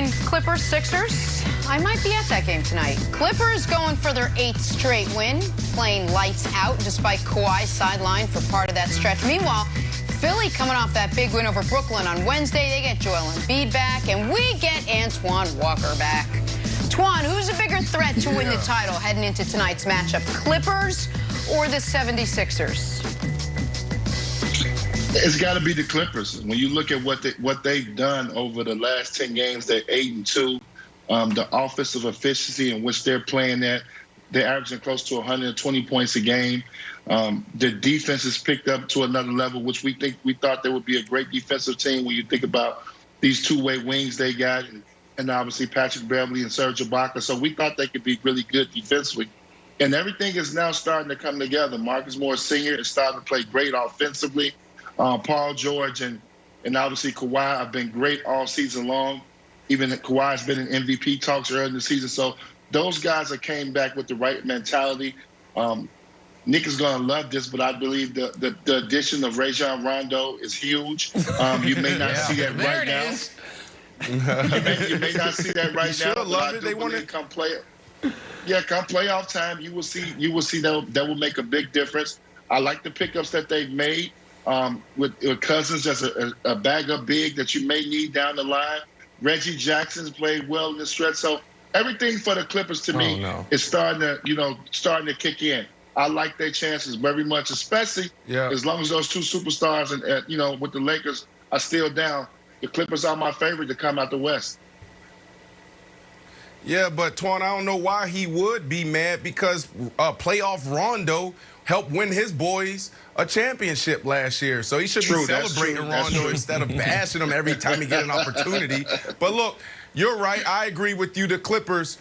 mean, Clippers, Sixers, I might be at that game tonight. Clippers going for their 8th straight win, playing lights out despite Kawhi sidelined for part of that stretch. Meanwhile, Philly coming off that big win over Brooklyn on Wednesday. They get Joel Embiid back, and we get Antoine Walker back. Twan, who's a bigger threat to win the title heading into tonight's matchup, Clippers or the 76ers? It's got to be the Clippers. When you look at what they've done over the last 10 games, they're 8-2. The offensive efficiency in which they're playing at, they're averaging close to 120 points a game. The defense has picked up to another level, which we thought they would be a great defensive team when you think about these two-way wings they got, and obviously Patrick Beverly and Serge Ibaka. So we thought they could be really good defensively. And everything is now starting to come together. Marcus Morris Sr. is starting to play great offensively. Paul George and obviously Kawhi have been great all season long. Even Kawhi's been in MVP talks early in the season. So those guys have came back with the right mentality. Nick is going to love this, but I believe the addition of Rajon Rondo is huge. You may not see that right now. You may not see that right now. Love it. They want to come play. Yeah, come playoff time, you will see that will make a big difference. I like the pickups that they've made. With Cousins as a bag-up big that you may need down the line. Reggie Jackson's played well in the stretch. So everything for the Clippers to me is starting to kick in. I like their chances very much, especially as long as those two superstars and with the Lakers are still down. The Clippers are my favorite to come out the West. Yeah, but Twan, I don't know why he would be mad, because playoff Rondo helped win his boys a championship last year. So he should be celebrating Rondo instead of bashing him every time he get an opportunity. But look, you're right. I agree with you. The Clippers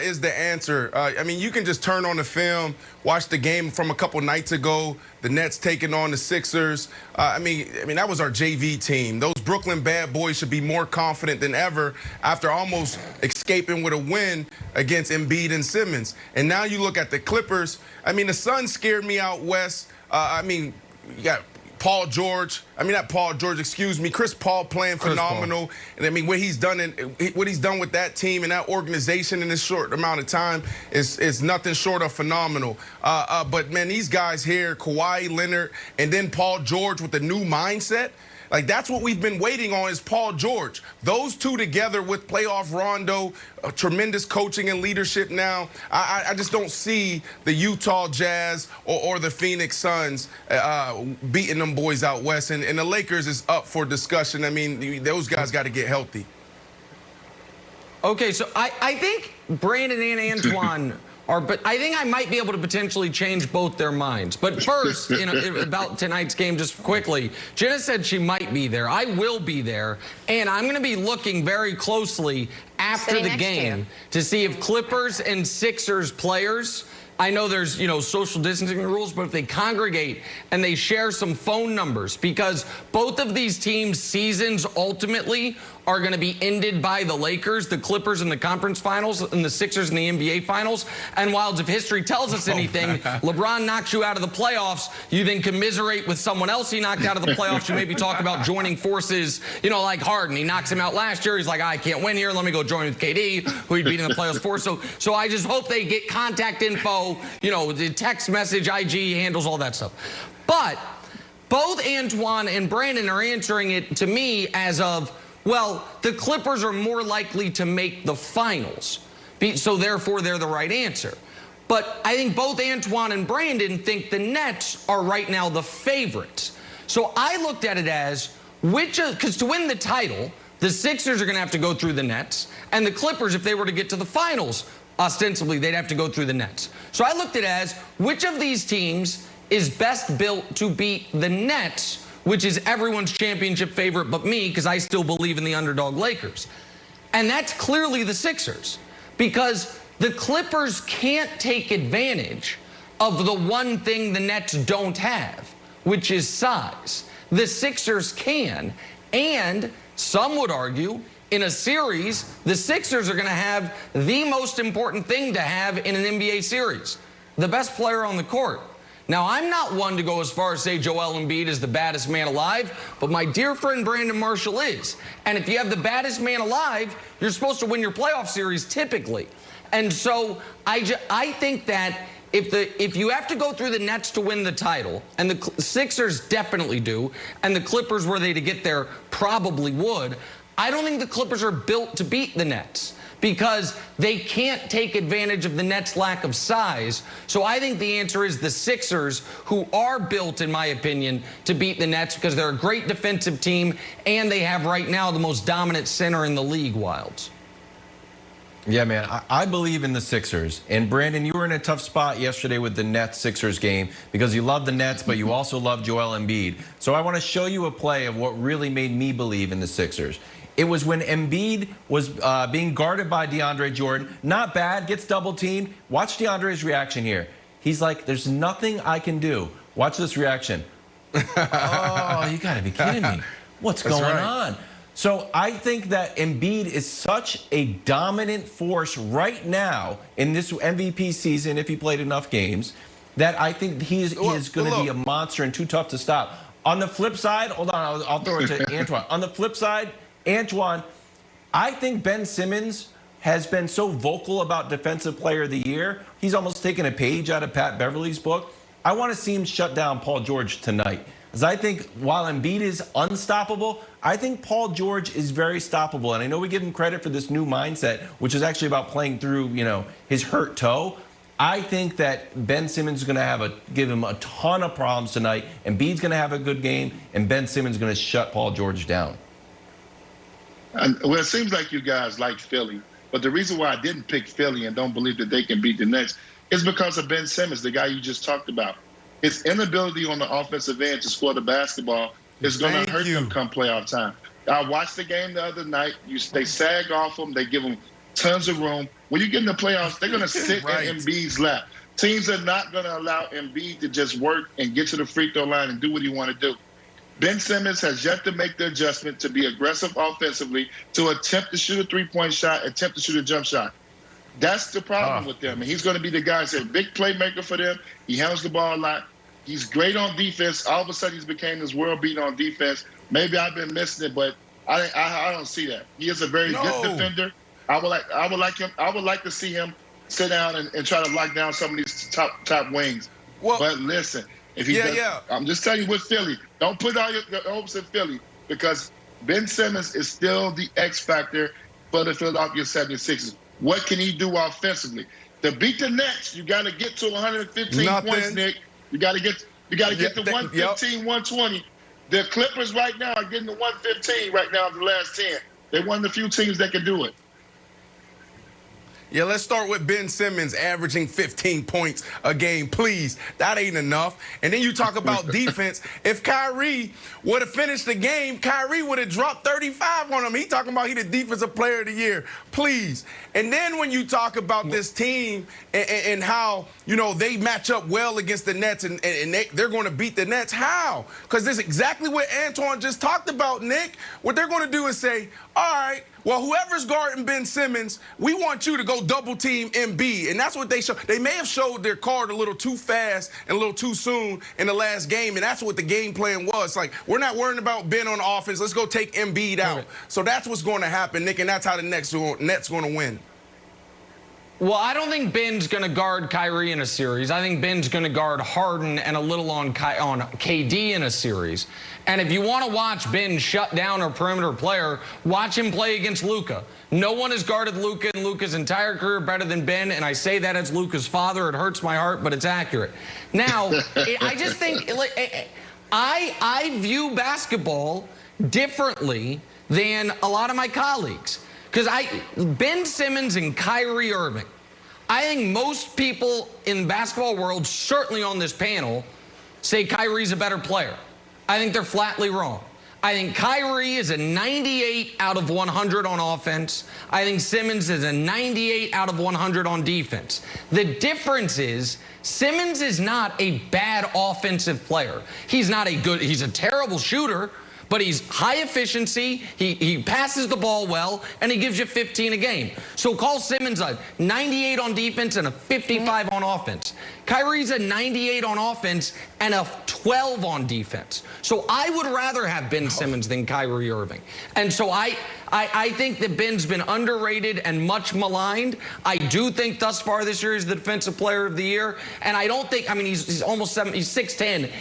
is the answer. I mean, you can just turn on the film, watch the game from a couple nights ago, the Nets taking on the Sixers. I mean, that was our JV team. Those Brooklyn bad boys should be more confident than ever after almost escaping with a win against Embiid and Simmons. And now you look at the Clippers. I mean, the Suns scared me out west. I mean, you got Paul George. I mean, not Paul George, excuse me. Chris Paul playing phenomenal. And I mean, what he's done with that team and that organization in this short amount of time is nothing short of phenomenal. But man, these guys here, Kawhi Leonard, and then Paul George with the new mindset. Like, that's what we've been waiting on, is Paul George. Those two together with playoff Rondo, tremendous coaching and leadership now. I just don't see the Utah Jazz or the Phoenix Suns beating them boys out west. And the Lakers is up for discussion. I mean, those guys got to get healthy. Okay, so I think Brandon and Antoine but I think I might be able to potentially change both their minds. But first, about tonight's game, just quickly, Jenna said she might be there. I will be there, and I'm going to be looking very closely after the game to see if Clippers and Sixers players, I know there's, social distancing rules, but if they congregate and they share some phone numbers, because both of these teams' seasons ultimately are going to be ended by the Lakers, the Clippers in the conference finals, and the Sixers in the NBA finals. And while if history tells us anything, LeBron knocks you out of the playoffs, you then commiserate with someone else he knocked out of the playoffs. You maybe talk about joining forces, like Harden. He knocks him out last year. He's like, I can't win here. Let me go join with KD, who he'd beat in the playoffs for. So I just hope they get contact info, the text message, IG handles, all that stuff. But both Antoine and Brandon are answering it to me as of, well, the Clippers are more likely to make the finals, so therefore they're the right answer. But I think both Antoine and Brandon think the Nets are right now the favorites. So I looked at it as, because to win the title, the Sixers are going to have to go through the Nets, and the Clippers, if they were to get to the finals, ostensibly, they'd have to go through the Nets. So I looked at it as, which of these teams is best built to beat the Nets, which is everyone's championship favorite but me, because I still believe in the underdog Lakers. And that's clearly the Sixers, because the Clippers can't take advantage of the one thing the Nets don't have, which is size. The Sixers can, and some would argue, in a series, the Sixers are going to have the most important thing to have in an NBA series, the best player on the court. Now, I'm not one to go as far as say Joel Embiid is the baddest man alive, but my dear friend Brandon Marshall is. And if you have the baddest man alive, you're supposed to win your playoff series typically. And so I think that if you have to go through the Nets to win the title, and the Sixers definitely do, and the Clippers, were they to get there, probably would, I don't think the Clippers are built to beat the Nets because they can't take advantage of the Nets' lack of size. So I think the answer is the Sixers, who are built, in my opinion, to beat the Nets because they're a great defensive team, and they have right now the most dominant center in the league, Wilds. Yeah, man, I believe in the Sixers. And Brandon, you were in a tough spot yesterday with the Nets-Sixers game because you love the Nets, but you also love Joel Embiid. So I want to show you a play of what really made me believe in the Sixers. It was when Embiid was being guarded by DeAndre Jordan. Not bad, gets double teamed. Watch DeAndre's reaction here. He's like, there's nothing I can do. Watch this reaction. Oh, you got to be kidding me. What's going on? So I think that Embiid is such a dominant force right now in this MVP season, if he played enough games, that I think he is going to be a monster and too tough to stop. On the flip side, hold on, I'll throw it to Antoine. On the flip side, Antoine, I think Ben Simmons has been so vocal about Defensive Player of the Year. He's almost taken a page out of Pat Beverly's book. I want to see him shut down Paul George tonight. Because I think while Embiid is unstoppable, I think Paul George is very stoppable. And I know we give him credit for this new mindset, which is actually about playing through, his hurt toe. I think that Ben Simmons is going to give him a ton of problems tonight. Embiid's going to have a good game, and Ben Simmons is going to shut Paul George down. Well, it seems like you guys like Philly. But the reason why I didn't pick Philly and don't believe that they can beat the Nets is because of Ben Simmons, the guy you just talked about. His inability on the offensive end to score the basketball is going to hurt them come playoff time. I watched the game the other night. They sag off him. They give him tons of room. When you get in the playoffs, they're going to sit in Embiid's lap. Teams are not going to allow Embiid to just work and get to the free throw line and do what he want to do. Ben Simmons has yet to make the adjustment to be aggressive offensively, to attempt to shoot a three-point shot, attempt to shoot a jump shot. That's the problem with them. And he's going to be the guy that's a big playmaker for them. He handles the ball a lot. He's great on defense. All of a sudden, he's became this world beater on defense. Maybe I've been missing it, but I don't see that. He is a very good defender. I would like to see him sit down and try to lock down some of these top wings. Well, but listen, if he I'm just telling you with Philly, don't put all your hopes in Philly because Ben Simmons is still the X factor for the Philadelphia 76ers. What can he do offensively? To beat the Nets, you got to get to 115 points, Nick. You got to get to 115, 120. The Clippers right now are getting to 115 right now of the last 10. They're one of the few teams that can do it. Yeah, let's start with Ben Simmons averaging 15 points a game, please. That ain't enough. And then you talk about defense. If Kyrie would have finished the game, Kyrie would have dropped 35 on him. He talking about he the defensive player of the year, please. And then when you talk about this team and how, they match up well against the Nets and they're going to beat the Nets, how? Because this is exactly what Antoine just talked about, Nick. What they're going to do is say, all right, well, whoever's guarding Ben Simmons, we want you to go double team Embiid. And that's what they show. They may have showed their card a little too fast and a little too soon in the last game. And that's what the game plan was. Like, we're not worrying about Ben on offense. Let's go take Embiid out. Okay. So that's what's going to happen, Nick. And that's how the Nets going to win. Well, I don't think Ben's going to guard Kyrie in a series. I think Ben's going to guard Harden and a little on KD in a series. And if you want to watch Ben shut down a perimeter player, watch him play against Luka. No one has guarded Luka in Luka's entire career better than Ben, and I say that as Luka's father. It hurts my heart, but it's accurate. Now, I just think I view basketball differently than a lot of my colleagues. Because Ben Simmons and Kyrie Irving, I think most people in the basketball world, certainly on this panel, say Kyrie's a better player. I think they're flatly wrong. I think Kyrie is a 98 out of 100 on offense. I think Simmons is a 98 out of 100 on defense. The difference is Simmons is not a bad offensive player. He's a terrible shooter. but he's high efficiency, he passes the ball well, and he gives you 15 a game. So call Simmons a 98 on defense and a 55 on offense. Kyrie's a 98 on offense and a 12 on defense. So I would rather have Ben Simmons than Kyrie Irving. And so I think that Ben's been underrated and much maligned. I do think thus far this year he's the defensive player of the year. And I don't think, I mean, he's almost 7, he's 6'10".